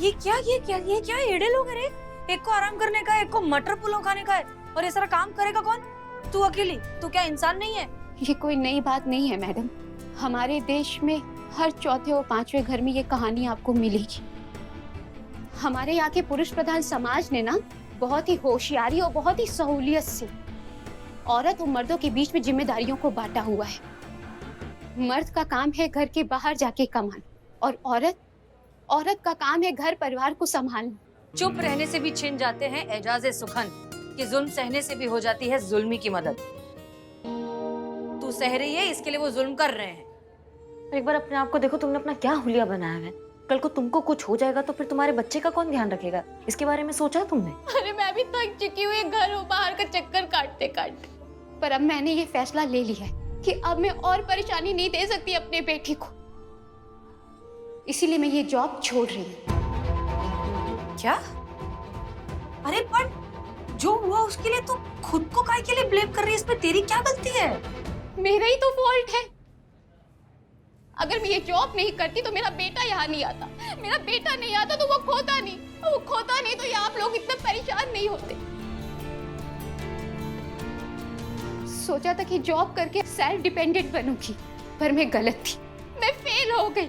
ये क्या एड़े लोग हैं रे? एक को आराम करने का है, एक को मटर पुलाव खाने का है, और ये सारा काम करेगा कौन? तू अकेली? तू क्या इंसान नहीं है? ये कोई नई बात नहीं है मैडम। हमारे देश में हर चौथे और पांचवें घर में ये कहानी आपको मिलेगी। हमारे यहाँ के पुरुष प्रधान समाज ने ना बहुत ही होशियारी और बहुत ही सहूलियत से औरत और मर्दों के बीच में जिम्मेदारियों को बांटा हुआ है। मर्द का काम है घर के बाहर जाके कमाना, और औरत का काम है घर परिवार को संभालना। चुप रहने से भी छिन जाते हैं एजाज़े सुखन, कि जुल्म सहने से भी हो जाती है जुल्मी की मदद। तू सह रही है, इसके लिए वो जुल्म कर रहे हैं। एक बार अपने आप को देखो, तुमने अपना क्या हुलिया बनाया है। कल को तुमको कुछ हो जाएगा तो फिर तुम्हारे बच्चे का कौन ध्यान रखेगा? इसके बारे में सोचा तुमने? अरे मैं भी थक चुकी हूँ घर और बाहर का चक्कर काटते काटते। पर अब मैंने ये फैसला ले लिया है कि अब मैं और परेशानी नहीं दे सकती अपने बेटी को, इसीलिए मैं ये जॉब छोड़ रही हूँ। क्या? अरे पर जो हुआ उसके लिए तू खुद को काहे के लिए ब्लेम कर रही है? इसमें तेरी क्या गलती है? मेरा ही तो फॉल्ट है। अगर मैं ये जॉब नहीं करती तो मेरा बेटा यहाँ नहीं आता। मेरा बेटा नहीं आता तो वो खोता नहीं तो ये आप लोग इतने परेशान नहीं होते। सोचा था कि जॉब करके सेल्फ डिपेंडेंट बनूंगी, पर मैं गलत थी। मैं फेल हो गई,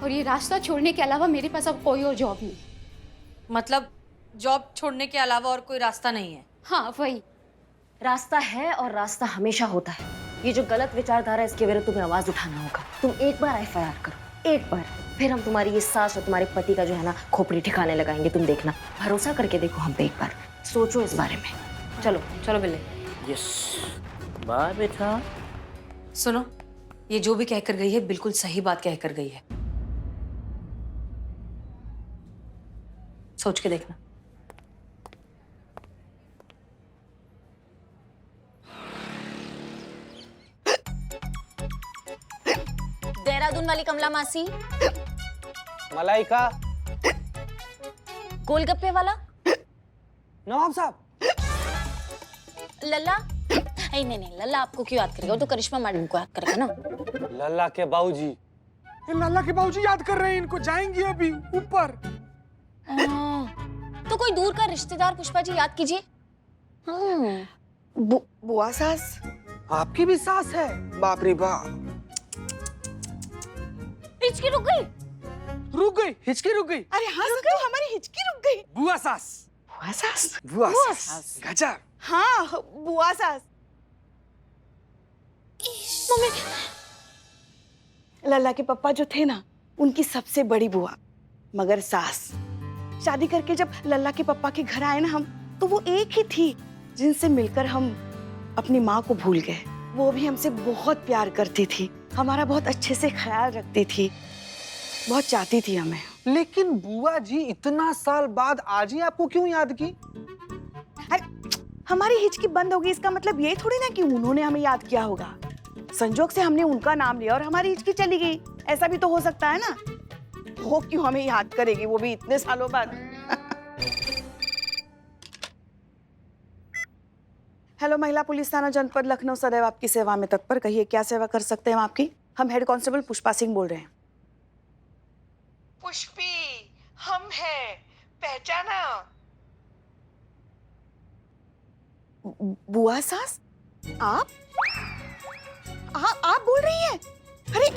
और ये रास्ता छोड़ने के अलावा मेरे पास अब कोई और जॉब नहीं। मतलब जॉब छोड़ने के अलावा और कोई रास्ता नहीं है? हाँ वही रास्ता है, और रास्ता हमेशा होता है। ये जो गलत विचारधारा है, इसके विरुद्ध तुम्हें आवाज उठाना होगा। तुम एक बार एफआईआर करो, एक बार, फिर हम तुम्हारी ये सास और तुम्हारे पति का जो है ना खोपड़ी ठिकाने लगाएंगे। तुम देखना, भरोसा करके देखो हम पे, एक बार सोचो इस बारे में। चलो चलो बिल्ले। यस बाय बेटा। सुनो, ये जो भी कहकर गई है बिल्कुल सही बात कहकर गई है। सोच के देखना। देहरादून वाली कमला मासी, मलाइका, गोलगप्पे वाला नवाब साहब, लल्ला। नहीं, लल्ला आपको क्यों याद करेगा? वो तो करिश्मा मैडम को याद करेगा ना। लल्ला के बाबूजी। लल्ला के बाबूजी याद कर रहे हैं इनको, जाएंगे अभी ऊपर। तो कोई दूर का रिश्तेदार पुष्पा जी याद कीजिए। बुआ सास, आपकी भी सास है? बाप रे बाप। हिचकी रुक गई। हिचकी रुक गई। अरे हाँ तो हमारी हिचकी रुक गई। बुआ सास। बुआ सास गजब। हाँ बुआ सास। मम्मी, लल्ला के पापा जो थे ना, उनकी सबसे बड़ी बुआ, मगर सास। शादी करके जब लल्ला के पापा के घर आए ना हम, तो वो एक ही थी जिनसे मिलकर हम अपनी माँ को भूल गए। वो भी हमसे बहुत प्यार करती थी, हमारा बहुत अच्छे से ख्याल रखती थी, बहुत चाहती थी हमें। लेकिन बुआ जी इतना साल बाद आज ही आपको क्यों याद की? अरे हमारी हिचकी बंद होगी इसका मतलब ये थोड़ी ना कि उन्होंने हमें याद किया होगा। संजोग से हमने उनका नाम लिया और हमारी हिचकी चली गई, ऐसा भी तो हो सकता है ना। वो क्यों हमें याद करेगी, वो भी इतने सालों बाद। हेलो, महिला पुलिस थाना जनपद लखनऊ सदैव आपकी सेवा में तत्पर। कहिए क्या सेवा कर सकते हैं हम आपकी? हम हेड कांस्टेबल पुष्पा सिंह बोल रहे हैं। पुष्पी, हम हैं, पहचाना? बुआ सास, आप बोल रही हैं? अरे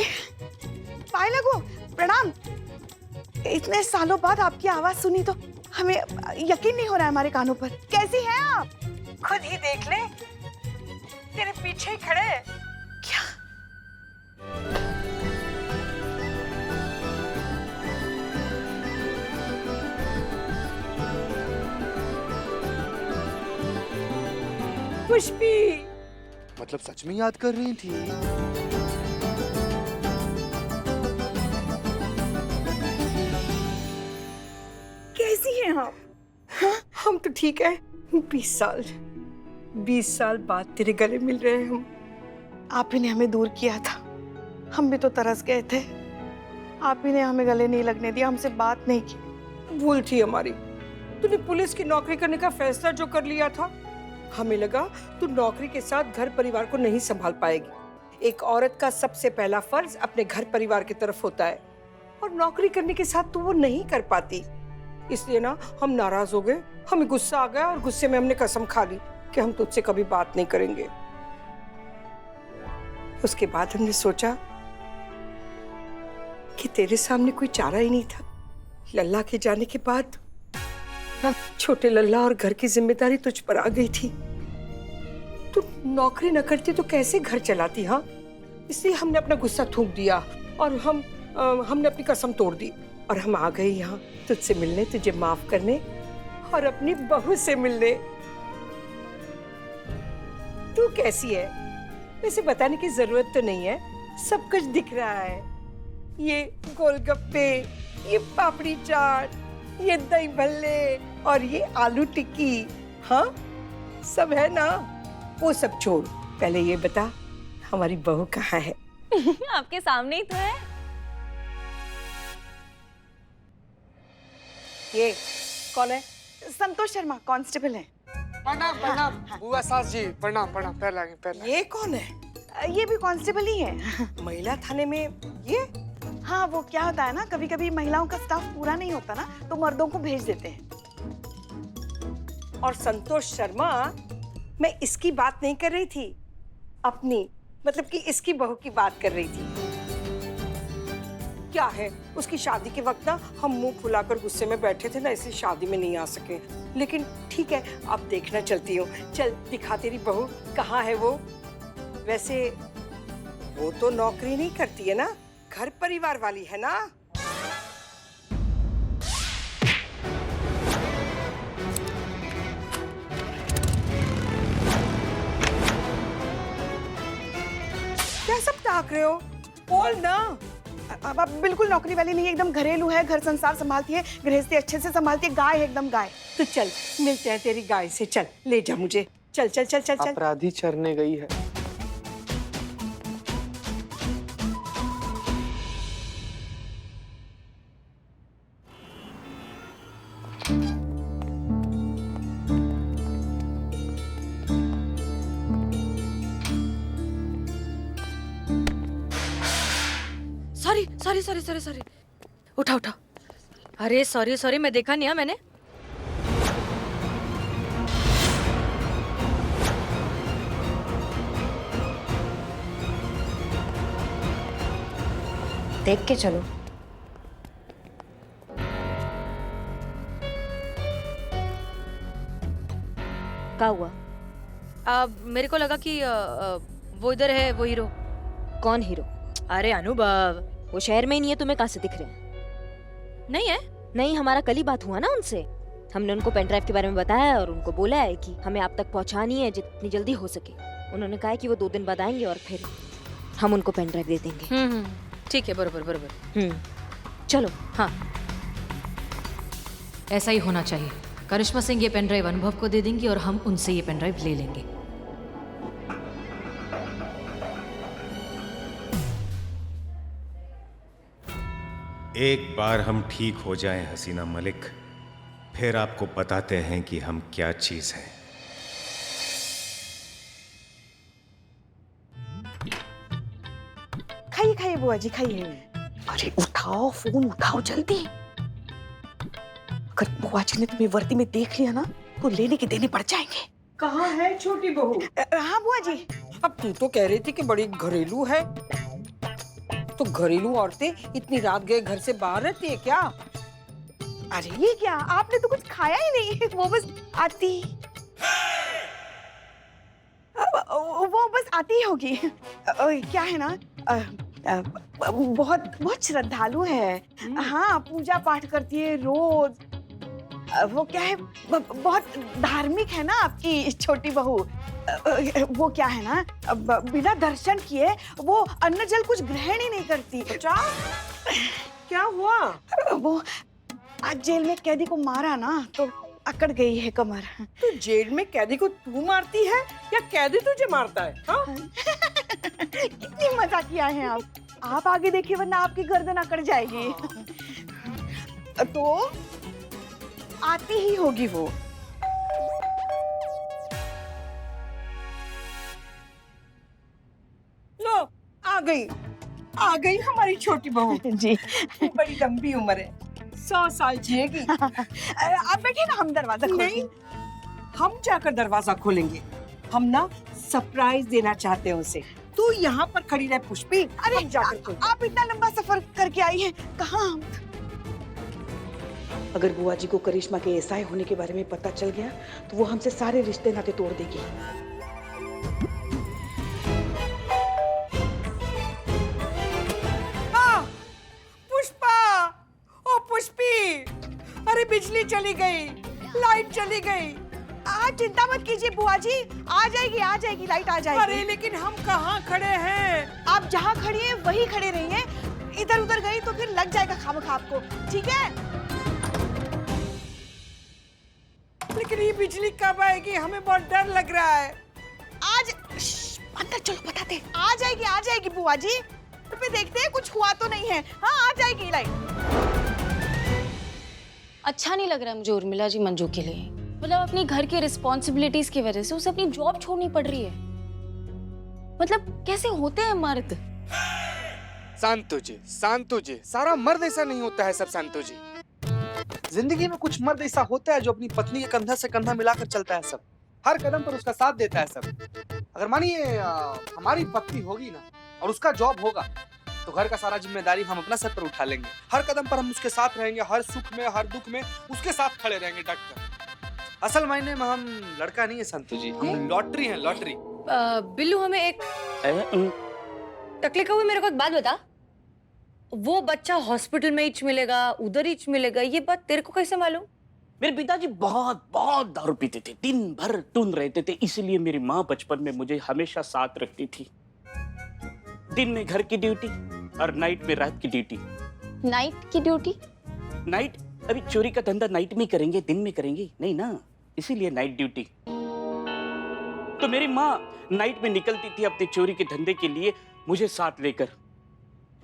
पाए लगो, प्रणाम। इतने सालों बाद आपकी आवाज सुनी तो हमें यकीन नहीं हो रहा है हमारे कानों पर। कैसी हैं आप? खुद ही देख ले, तेरे पीछे ही खड़े हैं। क्या? पुष्पी, मतलब सच में याद कर रही थी? कैसी हैं आप? हाँ, हम तो ठीक है। 20 साल बाद तेरे गले मिल रहे हैं हम। आप ही ने हमें दूर किया था, हम भी तो तरस गए थे। आप ही ने हमें गले नहीं लगने दिया, हमसे बात नहीं की। भूल थी हमारी। तूने पुलिस की नौकरी करने का फैसला जो कर लिया था, हमें लगा तू नौकरी के साथ घर परिवार को नहीं संभाल पाएगी। एक औरत का सबसे पहला फर्ज अपने घर परिवार की तरफ होता है, और नौकरी करने के साथ तो वो नहीं कर पाती। इसलिए ना हम नाराज हो गए, हमें गुस्सा आ गया और गुस्से में हमने कसम खा ली कि हम तुझसे कभी बात नहीं करेंगे। उसके बाद हमने सोचा कि तेरे सामने कोई चारा ही नहीं था। लल्ला के जाने के बाद छोटे लल्ला और घर की जिम्मेदारी तुझ पर आ गई थी। तू नौकरी न करती तो कैसे घर चलाती? हाँ, इसलिए हमने अपना गुस्सा थूक दिया और हमने अपनी कसम तोड़ दी और हम आ गए यहाँ तुझसे मिलने, तुझे माफ करने और अपनी बहू से मिलने। तू कैसी है वैसे बताने की जरूरत तो नहीं है, सब कुछ दिख रहा है। ये गोलगप्पे, ये पापड़ी चाट, ये दही भल्ले और ये आलू टिक्की, हाँ सब है ना। वो सब छोड़, पहले ये बता हमारी बहू कहाँ है? आपके सामने ही तो है। ये कौन है? संतोष शर्मा कांस्टेबल है। प्रणाम प्रणाम बुआ सास जी, प्रणाम प्रणाम, पैर लागे पैर लागे। ये कौन है? ये भी कांस्टेबल ही है। महिला थाने में ये? हाँ, वो क्या होता है ना, कभी कभी महिलाओं का स्टाफ पूरा नहीं होता ना, तो मर्दों को भेज देते हैं। और संतोष शर्मा, मैं इसकी बात नहीं कर रही थी, अपनी मतलब कि इसकी बहू की बात कर रही थी। क्या है, उसकी शादी के वक्त ना हम मुंह फुलाकर गुस्से में बैठे थे ना, इसलिए शादी में नहीं आ सके। लेकिन ठीक है, अब देखना चलती हूँ। चल दिखा तेरी बहू कहाँ है वो। वैसे वो तो नौकरी नहीं करती है ना, घर परिवार वाली है ना। क्या सब ताक रहे हो? बोल ना। अब बिल्कुल नौकरी वाली नहीं है, एकदम घरेलू है, घर संसार संभालती है, गृहस्थी अच्छे से संभालती है, गाय है एकदम गाय। तो चल मिलते हैं तेरी गाय से, चल ले जा मुझे, चल चल चल चल चल। अपराधी चरने गई है। सॉरी। उठा। अरे सॉरी, मैं देखा नहीं है मैंने। देख के चलो। क्या हुआ? मेरे को लगा कि वो इधर है, वो हीरो। कौन हीरो? अरे अनुभव। वो शहर में ही नहीं है, तुम्हें कहाँ से दिख रहे हैं? नहीं है? नहीं, हमारा कल ही बात हुआ ना उनसे। हमने उनको पेन ड्राइव के बारे में बताया है और उनको बोला है कि हमें आप तक पहुंचानी है जितनी जल्दी हो सके। उन्होंने कहा है कि वो 2 दिन बाद आएंगे और फिर हम उनको पेन ड्राइव दे देंगे। ठीक है, बरोबर। चलो। हाँ, ऐसा ही होना चाहिए। करिश्मा सिंह ये पेन ड्राइव अनुभव को दे देंगी और हम उनसे ये पेन ड्राइव ले लेंगे। एक बार हम ठीक हो जाएं हसीना मलिक, फिर आपको बताते हैं कि हम क्या चीज हैं। खाइए बुआ जी, खाइए। अरे उठाओ, फोन उठाओ जल्दी। अगर बुआ जी ने तुम्हें वर्दी में देख लिया ना, तो लेने के देने पड़ जाएंगे। कहाँ है छोटी बहू? हाँ बुआ जी। अब तू तो कह रही थी कि बड़ी घरेलू है, तो घरेलू औरतें इतनी रात गए घर से बाहर रहती है क्या? अरे ये क्या, आपने तो कुछ खाया ही नहीं। वो बस आती ही होगी। क्या है ना, बहुत श्रद्धालु है। हाँ, पूजा पाठ करती है रोज। वो क्या है, बहुत धार्मिक है ना आपकी छोटी बहू। वो क्या है ना, बिना दर्शन किए वो अन्न जल कुछ ग्रहण ही नहीं करती। क्या हुआ? वो आज जेल में कैदी को मारा ना, तो अकड़ गई है कमर। तो जेल में कैदी को तू मारती है या कैदी तुझे मारता है? हाँ? कितनी मजाकिया हैं आप। आप आगे देखिए, वरना आपकी गर्दन अकड़ जाएगी। तो आती ही होगी वो। लो आ गई। आ गई हमारी छोटी बहू। जी बड़ी लंबी उम्र है, 100 साल जिएगी। आप बैठिए ना, हम दरवाजा खोल नहीं, हम जाकर दरवाजा खोलेंगे। हम ना सरप्राइज देना चाहते हैं उसे। तू यहाँ पर खड़ी रह पुष्पी। अरे हम जाकर खोलेंगे। आप इतना लंबा सफर करके आई हैं, कहाँ हम? अगर बुआ जी को करिश्मा के ऐसा होने के बारे में पता चल गया तो वो हमसे सारे रिश्ते नाते तोड़ देगी। पुष्पा, ओ पुष्पी, अरे बिजली चली गई, लाइट चली गई। आप चिंता मत कीजिए बुआ जी, आ जाएगी लाइट आ जाएगी। अरे लेकिन हम कहाँ खड़े हैं? आप जहाँ खड़ी हैं वहीं खड़े रहिए, इधर उधर गई तो फिर लग जाएगा खामखा आपको, ठीक है? लेकिन ये बिजली कब आएगी? हमें बहुत डर लग रहा है। आज अंदर चलो बताते। आ जाएगी बुआ जी, तो फिर देखते हैं कुछ हुआ तो नहीं है। हाँ आ जाएगी लाइट। अच्छा नहीं लग रहा है मुझे उर्मिला जी मंजू के लिए। मतलब अपनी घर की रिस्पॉन्सिबिलिटीज की वजह से उसे अपनी जॉब छोड़नी पड़ रही है। मतलब कैसे होते हैं मर्द? शांतु जी, सारा मर्द ऐसा नहीं होता है सब। शांतु जी, जिंदगी में कुछ मर्द ऐसा होता है जो अपनी पत्नी के कंधा से कंधा मिलाकर चलता है सब, हर कदम पर उसका साथ देता है सब। अगर मानिए हमारी पत्नी होगी ना और उसका जॉब होगा तो घर का सारा जिम्मेदारी हम अपना सर पर उठा लेंगे। हर कदम पर हम उसके साथ रहेंगे, हर सुख में हर दुख में उसके साथ खड़े रहेंगे डट कर। असल मायने में हम लड़का नहीं है संतु जी, हम लॉटरी हैं, लॉटरी। बिल्लू हमें एक तकलीफ हुई। मेरे को एक बात बता, वो बच्चा हॉस्पिटल में ही मिलेगा, उधर ही मिलेगा, ये बात तेरे को कैसे मालूम? मेरे पिताजी बहुत बहुत दारू पीते थे, दिन भर टून रहते थे, इसलिए मेरी माँ बचपन में मुझे हमेशा साथ रखती थी। दिन में घर की ड्यूटी और नाइट में रात की ड्यूटी। नाइट की ड्यूटी? नाइट? अभी चोरी का धंधा नाइट में करेंगे, दिन में करेंगे नहीं ना, इसीलिए नाइट ड्यूटी। तो मेरी माँ नाइट में निकलती थी अपने चोरी के धंधे के लिए मुझे साथ लेकर।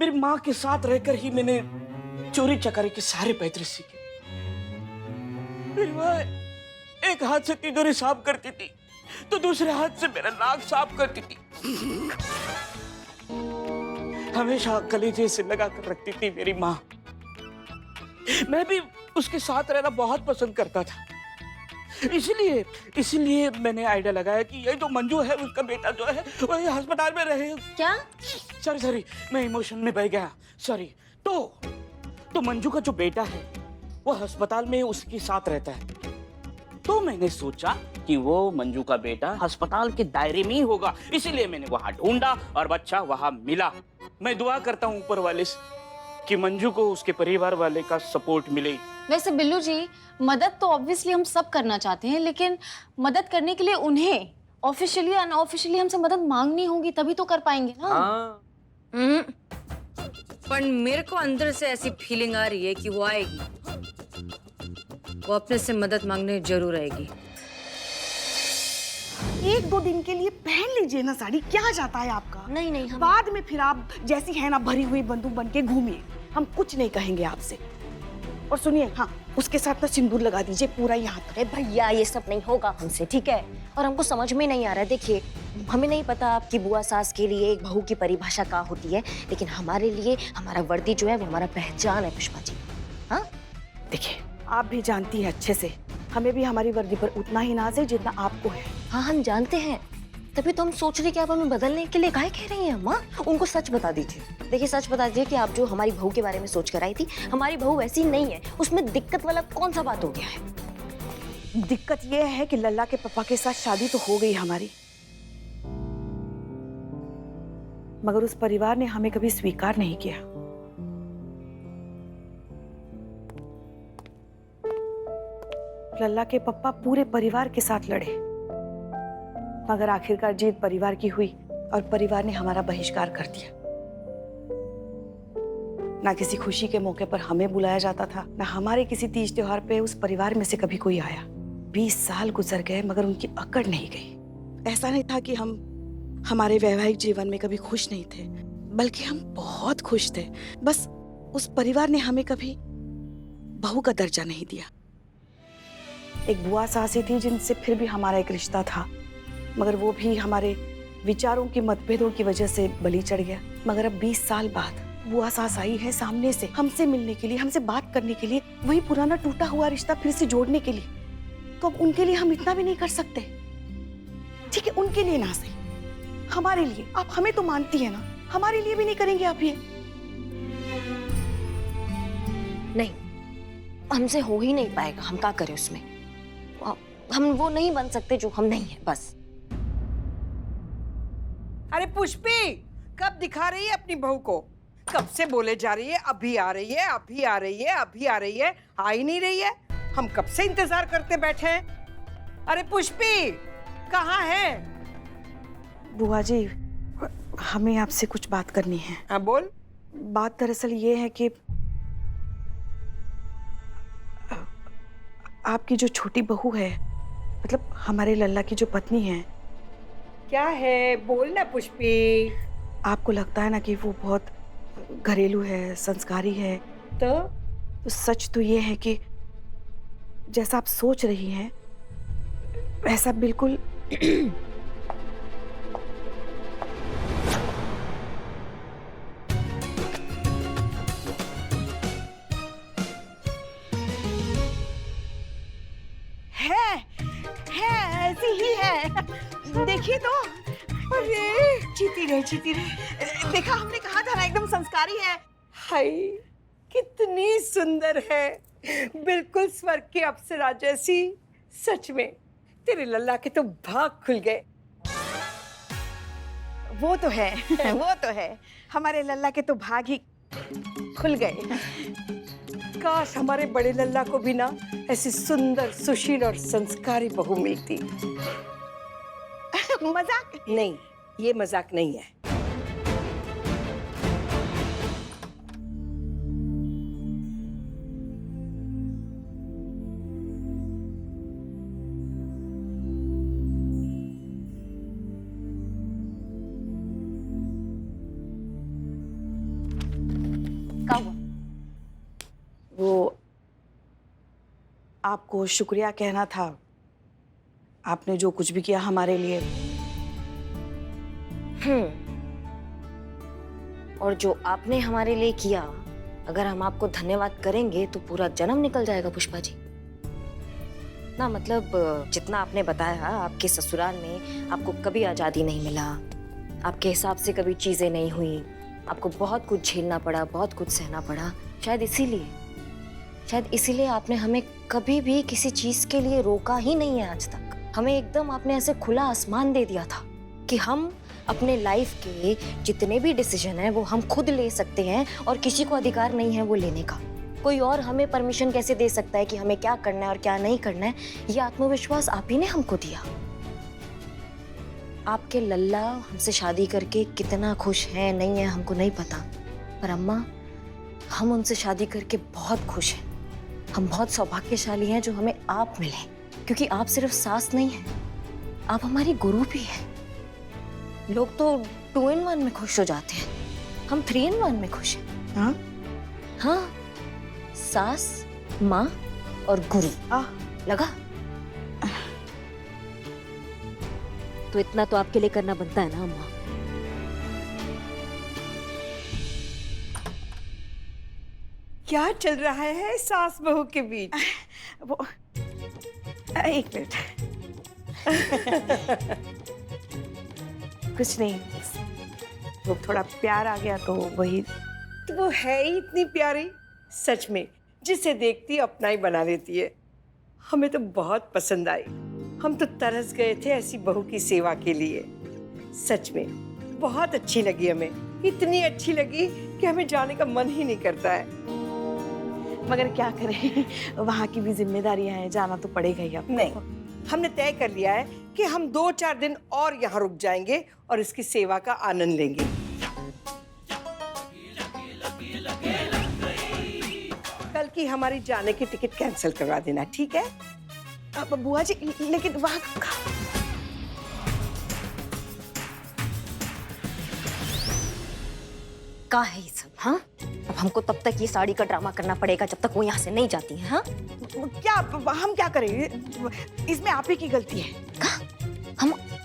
मेरी माँ के साथ रहकर ही मैंने चोरी चकारी के सारे पैतरे सीखे। मेरी माँ एक हाथ से तिजोरी साफ करती थी तो दूसरे हाथ से मेरा नाक साफ करती थी। हमेशा कलेजे से लगा कर रखती थी मेरी माँ। मैं भी उसके साथ रहना बहुत पसंद करता था। इसीलिए मैंने आइडिया लगाया कि ये जो मंजू है उसका बेटा जो है वो अस्पताल में रहे। क्या? सॉरी, मैं इमोशन में बह गया, सॉरी। तो मंजू का जो बेटा है वो अस्पताल में उसके साथ रहता है। तो मैंने सोचा कि वो मंजू का बेटा अस्पताल के दायरे में ही होगा, इसीलिए मैंने वहां ढूंढा और बच्चा वहां मिला। मैं दुआ करता हूँ ऊपर वाले से कि मंजू को उसके परिवार वाले का सपोर्ट मिले। वैसे बिल्लू जी, मदद तो ऑब्वियसली हम सब करना चाहते हैं, लेकिन मदद करने के लिए उन्हें ऑफिशियली अनऑफिशियली हमसे मदद मांगनी होगी, तभी तो कर पाएंगे ना। हाँ। पर मेरे को अंदर से ऐसी फीलिंग आ रही है कि वो आएगी, वो अपने से मदद मांगने जरूर आएगी। 1-2 दिन के लिए पहन लीजिए ना साड़ी, क्या जाता है आपका? नहीं हम बाद में फिर आप जैसी है ना भरी हुई बंदूक बन के घूमिए, हम कुछ नहीं कहेंगे आपसे। और सुनिए, हाँ उसके साथ ना सिंदूर लगा दीजिए पूरा यहाँ तक। अरे भैया ये सब नहीं होगा हमसे, ठीक है? और हमको समझ में नहीं आ रहा है। देखिए, हमें नहीं पता आपकी बुआ सास के लिए एक बहू की परिभाषा क्या होती है, लेकिन हमारे लिए हमारा वर्दी जो है वो हमारा पहचान है पुष्पा जी। हाँ देखिए, आप भी जानती हैं अच्छे से, हमें भी हमारी वर्दी पर उतना ही नाज है जितना आपको है। हाँ हम जानते हैं, तभी तो हम सोच रहे कि आप हमें बदलने के लिए काहे कह रही हैं माँ? उनको सच बता दीजिए। देखिए सच बता दीजिए कि आप जो हमारी बहू के बारे में सोच कर आई थी, हमारी बहू वैसी नहीं है। उसमें दिक्कत वाला कौन सा बात हो गया है? दिक्कत ये है कि लल्ला के पापा के साथ शादी तो हो गई हमारी, मगर उस परिवार ने हमें कभी स्वीकार नहीं किया। लल्ला के पापा पूरे परिवार के साथ लड़े, मगर आखिरकार जीत परिवार की हुई और परिवार ने हमारा बहिष्कार कर दिया। ना किसी खुशी के मौके पर हमें बुलाया जाता था, ना हमारे किसी तीज त्योहार पे उस परिवार में से कभी कोई आया। 20 साल गुजर गए मगर उनकी अकड़ नहीं गई। ऐसा नहीं था कि हम हमारे वैवाहिक जीवन में कभी खुश नहीं थे, बल्कि हम बहुत खुश थे। बस उस परिवार ने हमें कभी बहू का दर्जा नहीं दिया। एक बुआ सासी थी जिनसे फिर भी हमारा एक रिश्ता था, मगर वो भी हमारे विचारों के मतभेदों की वजह से बलि चढ़ गया। मगर अब 20 साल बाद बुआ सास आई है सामने से हमसे मिलने के लिए, हमसे बात करने के लिए, वही पुराना टूटा हुआ रिश्ता फिर से जोड़ने के लिए। तो अब उनके लिए हम इतना भी नहीं कर सकते? ठीक है, उनके लिए ना सही, हमारे लिए। आप हमें तो मानती है ना, हमारे लिए भी नहीं करेंगे आप ये? नहीं, हमसे हो ही नहीं पाएगा। हम क्या करें उसमें? हम वो नहीं बन सकते जो हम नहीं है, बस। अरे पुष्पी, कब दिखा रही है अपनी बहू को? कब से बोले जा रही है अभी आ रही है, अभी आ रही है, अभी आ रही है, आ ही नहीं रही है। हम कब से इंतजार करते बैठे हैं। अरे पुष्पी, कहाँ है? बुआ जी, हमें आपसे कुछ बात करनी है। हाँ बोल। बात दरअसल ये है कि आपकी जो छोटी बहू है, मतलब हमारे लल्ला की जो पत्नी है। क्या है, बोल ना पुष्पी। आपको लगता है ना कि वो बहुत घरेलू है, संस्कारी है। तो सच तो ये है कि जैसा आप सोच रही हैं वैसा बिल्कुल है, ऐसी ही है। देखिए तो, अरे जीती रहे। देखा, हमने कहा था ना, एकदम संस्कारी है। हाय, कितनी सुंदर है, बिल्कुल स्वर्ग की अप्सरा जैसी। सच में तेरे लल्ला के तो भाग खुल गए। वो तो है, वो तो है। हमारे लल्ला के तो भाग ही खुल गए। काश हमारे बड़े लल्ला को भी ना ऐसी सुंदर, सुशील और संस्कारी बहू मिलती। मजाक नहीं, ये मजाक नहीं है। क्या हुआ? वो आपको शुक्रिया कहना था। आपने जो कुछ भी किया हमारे लिए। और जो आपने हमारे लिए किया, अगर हम आपको धन्यवाद करेंगे तो पूरा जन्म निकल जाएगा पुष्पा जी। ना मतलब जितना आपने बताया, आपके ससुराल में आपको कभी आजादी नहीं मिला, आपके हिसाब से कभी चीजें नहीं हुई, आपको बहुत कुछ झेलना पड़ा, बहुत कुछ सहना पड़ा। शायद इसीलिए आपने हमें कभी भी किसी चीज के लिए रोका ही नहीं है आज तक। हमें एकदम आपने ऐसे खुला आसमान दे दिया था कि हम अपने लाइफ के जितने भी डिसीजन हैं वो हम खुद ले सकते हैं और किसी को अधिकार नहीं है वो लेने का। कोई और हमें परमिशन कैसे दे सकता है कि हमें क्या करना है और क्या नहीं करना है? ये आत्मविश्वास आप ही ने हमको दिया। आपके लल्ला हमसे शादी करके कितना खुश है नहीं है हमको नहीं पता, पर अम्मा हम उनसे शादी करके बहुत खुश हैं। हम बहुत सौभाग्यशाली हैं जो हमें आप मिले, क्योंकि आप सिर्फ सास नहीं हैं, आप हमारी गुरु भी हैं। लोग तो 2 in 1 में खुश हो जाते हैं, हम 3 in 1 में खुश हैं। हाँ? हाँ, सास, माँ और गुरु। लगा? तो इतना तो आपके लिए करना बनता है ना अम्मा। क्या चल रहा है सास बहू के बीच? वो एक मिनट। कुछ नहीं, वो थोड़ा प्यार आ गया तो वही। तो वो है ही इतनी प्यारी, सच में जिसे देखती अपना ही बना लेती है। हमें तो बहुत पसंद आई। हम तो तरस गए थे ऐसी बहू की सेवा के लिए। सच में बहुत अच्छी लगी हमें, इतनी अच्छी लगी कि हमें जाने का मन ही नहीं करता है। मगर क्या करें, वहाँ की भी जिम्मेदारियां हैं, जाना तो पड़ेगा ही अब। नहीं, हमने तय कर लिया है कि हम 2-4 दिन और यहाँ रुक जाएंगे और इसकी सेवा का आनंद लेंगे। कल की हमारी जाने की टिकट कैंसिल करवा देना, ठीक है? अब बुआ जी, लेकिन वहाँ का है ये सब? हाँ, अब हमको तब तक ये साड़ी का ड्रामा करना पड़ेगा जब तक वो यहाँ से नहीं जाती है। हाँ, क्या हम क्या करें? इसमें आप ही की गलती है।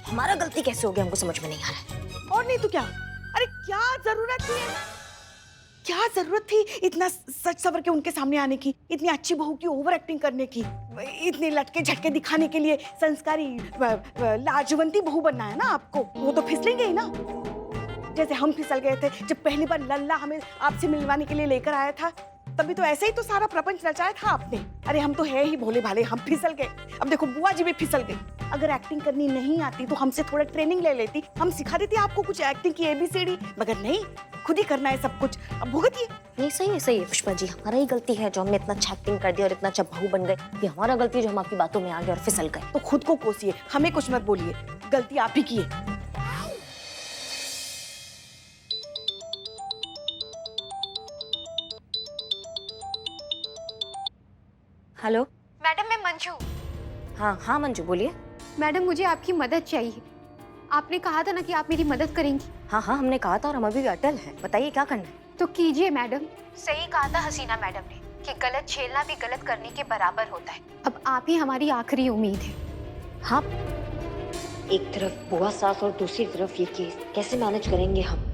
हमारा गलती कैसे हो गया हमको समझ में नहीं आ रहा है। और नहीं तो क्या, अरे क्या जरूरत थी, क्या जरूरत थी इतना सच सवर के उनके सामने आने की, इतनी अच्छी बहू की ओवर एक्टिंग करने की, इतने लटके झटके दिखाने के लिए संस्कारी लाजवंती बहू बनना है ना आपको। वो तो फिसलेंगे ही ना, जैसे हम फिसल गए थे जब पहली बार लल्ला हमें आपसे मिलवाने के लिए लेकर आया था। तभी तो ऐसे ही तो सारा प्रपंच रचाया था आपने। अरे हम तो है ही भोले भाले, हम फिसल गए। अब देखो बुआ जी भी फिसल गई। अगर एक्टिंग करनी नहीं आती तो हमसे थोड़ा ट्रेनिंग ले लेती, हम सिखा देते आपको कुछ एक्टिंग की ABCD, मगर नहीं, खुद ही करना है सब कुछ। अब भुगतिए। नहीं सही है पुष्पा जी, हमारा ही गलती है जो हमने इतना अच्छा एक्टिंग कर दिया और इतना अच्छा बहू बन गए। ये हमारा गलती है जो हम आपकी बातों में आ गए और फिसल गए। तो खुद को कोसिए, हमें कुछ मत बोलिए, गलती आप ही की है। हेलो मैडम मैं मंजू। हाँ मंजू बोलिए। मैडम मुझे आपकी मदद चाहिए। आपने कहा था ना कि आप मेरी मदद करेंगी। हाँ हमने कहा था और हम अभी भी अटल हैं। बताइए क्या करना है। तो कीजिए मैडम। सही कहा था हसीना मैडम ने कि गलत झेलना भी गलत करने के बराबर होता है। अब आप ही हमारी आखिरी उम्मीद है। हाँ, एक तरफ बुआ सास और दूसरी तरफ ये केस, कैसे मैनेज करेंगे हम।